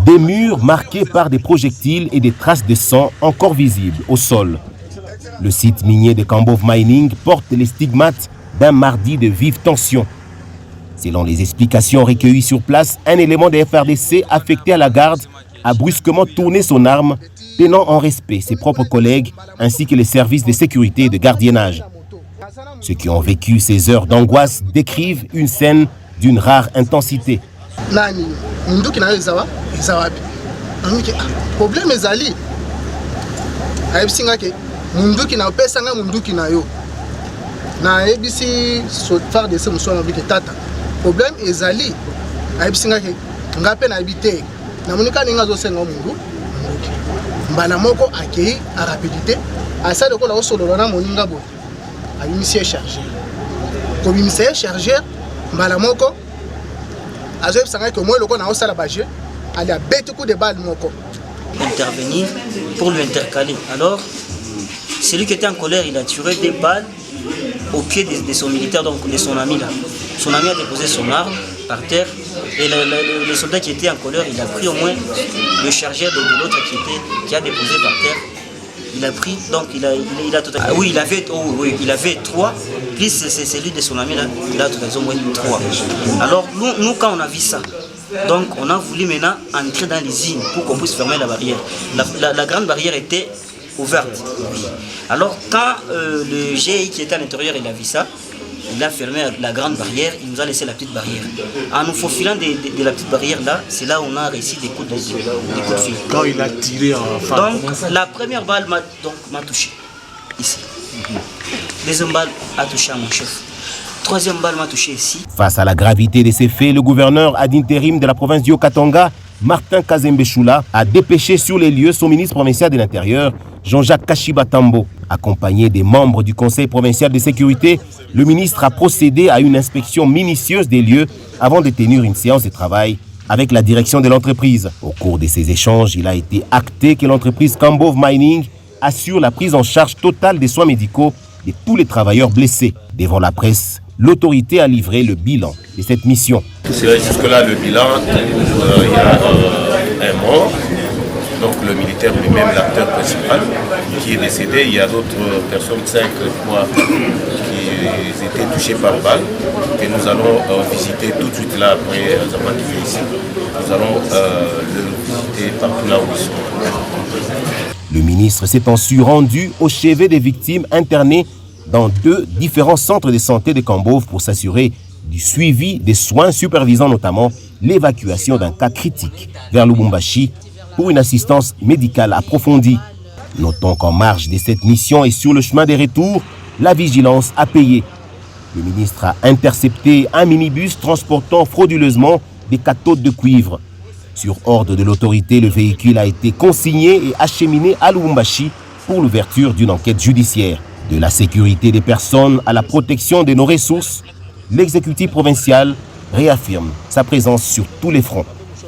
Des murs marqués par des projectiles et des traces de sang encore visibles au sol. Le site minier de Kambove Mining porte les stigmates d'un mardi de vive tension. Selon les explications recueillies sur place, un élément de FRDC affecté à la garde a brusquement tourné son arme, tenant en respect ses propres collègues ainsi que les services de sécurité et de gardiennage. Ceux qui ont vécu ces heures d'angoisse décrivent une scène d'une rare intensité. Problème ezali ayebsinga ke ngape na habité na monika ninga zo senga mundu mbala moko akei a rapidité asa de ko la solo na moninga bo abimisi chargeur ko bimisi chargeur mbala moko azo yebsanga ke moi loko na osala ba jeu ali a bête coup de balle moko intervenir pour lui intercaler. Alors celui qui était en colère, il a tiré des balles au pied de son militaire, donc de son ami là. Son ami a déposé son arme par terre et le soldat qui était en colère, il a pris au moins le chargeur de l'autre qui a déposé par terre. Il a pris, donc il a totalement... Ah, oui, il avait 3, plus c'est celui de son ami là, il a totalement au moins 3. Alors nous quand on a vu ça, donc on a voulu maintenant entrer dans l'usine pour qu'on puisse fermer la barrière. La grande barrière était ouverte. Alors quand le GI qui était à l'intérieur, il a vu ça, il a fermé la grande barrière, il nous a laissé la petite barrière. En nous faufilant de la petite barrière là, c'est là où on a réussi des coups de fil. Quand il a tiré en face. Donc la première balle m'a touché, ici. Deuxième balle a touché à mon chef. Troisième balle m'a touché ici. Face à la gravité de ces faits, le gouverneur ad intérim de la province du Haut-Katanga, Martin Kazembe-Choula, a dépêché sur les lieux son ministre provincial de l'Intérieur, Jean-Jacques Kashibatambo. Accompagné des membres du Conseil provincial de sécurité, le ministre a procédé à une inspection minutieuse des lieux avant de tenir une séance de travail avec la direction de l'entreprise. Au cours de ces échanges, il a été acté que l'entreprise Kambove Mining assure la prise en charge totale des soins médicaux de tous les travailleurs blessés. Devant la presse, l'autorité a livré le bilan de cette mission. Jusque-là, le bilan, il y a un mort, donc le militaire lui-même, l'acteur principal, qui est décédé. Il y a d'autres personnes, 5 qui étaient touchées par balle, que nous allons visiter tout de suite là après avoir arrivé ici. Nous allons le visiter partout là où ils sont. Le ministre s'est ensuite rendu au chevet des victimes internées dans 2 différents centres de santé de Kambove pour s'assurer du suivi des soins, supervisant notamment l'évacuation d'un cas critique vers Lubumbashi pour une assistance médicale approfondie. Notons qu'en marge de cette mission et sur le chemin des retours, la vigilance a payé. Le ministre a intercepté un minibus transportant frauduleusement des cathodes de cuivre. Sur ordre de l'autorité, le véhicule a été consigné et acheminé à Lubumbashi pour l'ouverture d'une enquête judiciaire. De la sécurité des personnes à la protection de nos ressources, l'exécutif provincial réaffirme sa présence sur tous les fronts.